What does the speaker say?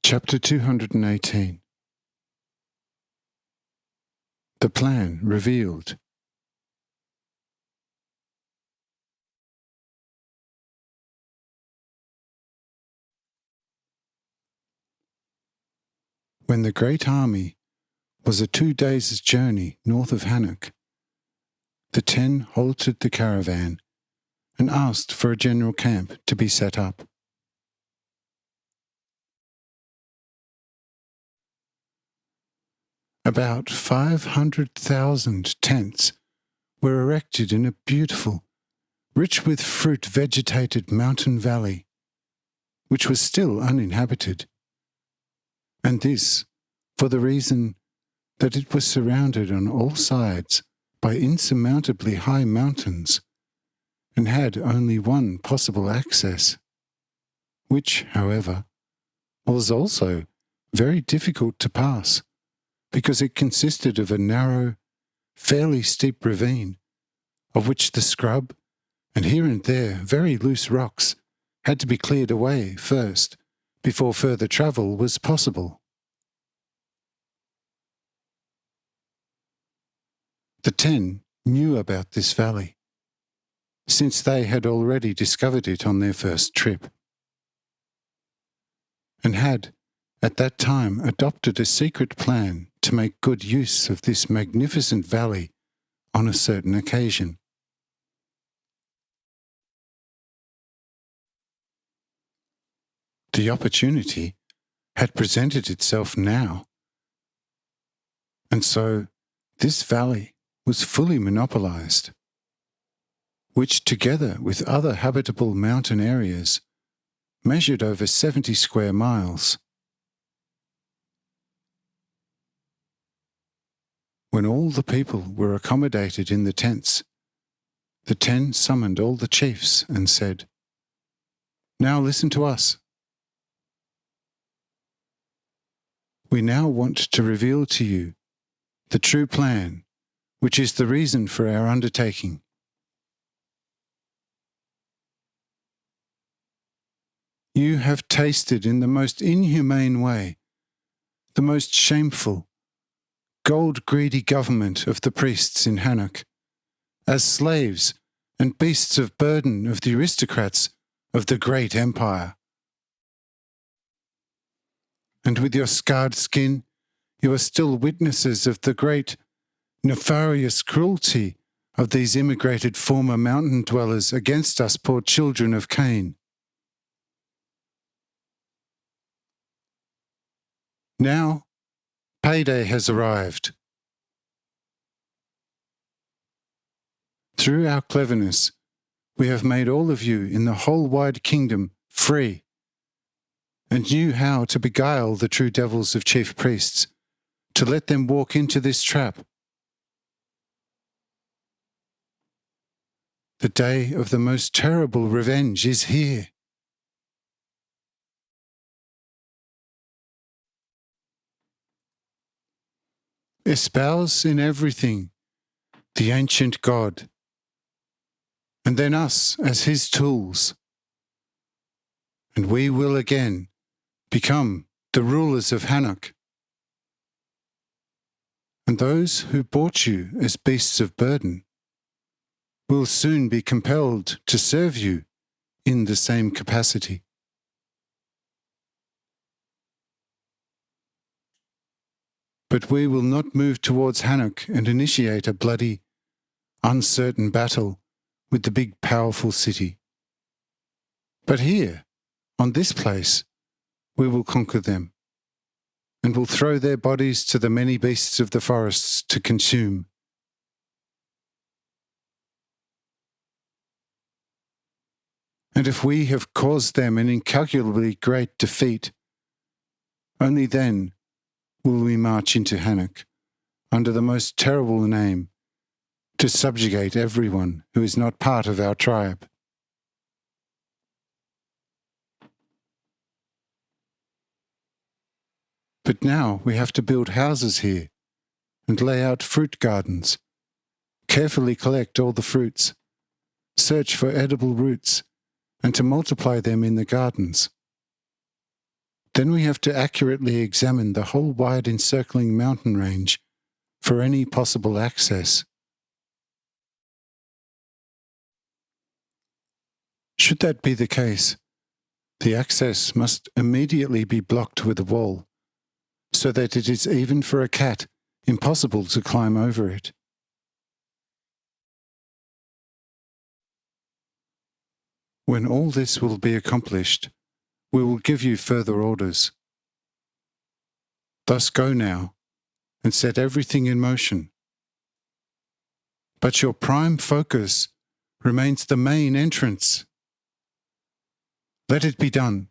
Chapter 218. The Plan Revealed. When the great army was a 2 days' journey north of Hanoch, the 10 halted the caravan and asked for a general camp to be set up. About 500,000 tents were erected in a beautiful, rich with fruit vegetated mountain valley, which was still uninhabited, and this for the reason that it was surrounded on all sides by insurmountably high mountains and had only one possible access, which, however, was also very difficult to pass, because it consisted of a narrow, fairly steep ravine, of which the scrub and here and there very loose rocks had to be cleared away first before further travel was possible. The 10 knew about this valley, since they had already discovered it on their first trip, and had at that time adopted a secret plan to make good use of this magnificent valley on a certain occasion. The opportunity had presented itself now, and so this valley was fully monopolized, which together with other habitable mountain areas measured over 70 square miles. When all the people were accommodated in the tents, the 10 summoned all the chiefs and said, "Now listen to us. We now want to reveal to you the true plan, which is the reason for our undertaking. You have tasted in the most inhumane way the most shameful, gold-greedy government of the priests in Hanoch, as slaves and beasts of burden of the aristocrats of the great empire. And with your scarred skin, you are still witnesses of the great, nefarious cruelty of these immigrated former mountain dwellers against us poor children of Cain. Now, payday has arrived. Through our cleverness, we have made all of you in the whole wide kingdom free, and knew how to beguile the true devils of chief priests, to let them walk into this trap. The day of the most terrible revenge is here. Espouse in everything the ancient God, and then us as his tools, and we will again become the rulers of Hanoch. And those who bought you as beasts of burden will soon be compelled to serve you in the same capacity. But we will not move towards Hanoch and initiate a bloody, uncertain battle with the big, powerful city. But here, on this place, we will conquer them, and will throw their bodies to the many beasts of the forests to consume. And if we have caused them an incalculably great defeat, only then will we march into Hanoch under the most terrible name, to subjugate everyone who is not part of our tribe. But now we have to build houses here and lay out fruit gardens, carefully collect all the fruits, search for edible roots, and to multiply them in the gardens. Then we have to accurately examine the whole wide encircling mountain range for any possible access. Should that be the case, the access must immediately be blocked with a wall, so that it is even for a cat impossible to climb over it. When all this will be accomplished, we will give you further orders. Thus go now, and set everything in motion. But your prime focus remains the main entrance. Let it be done.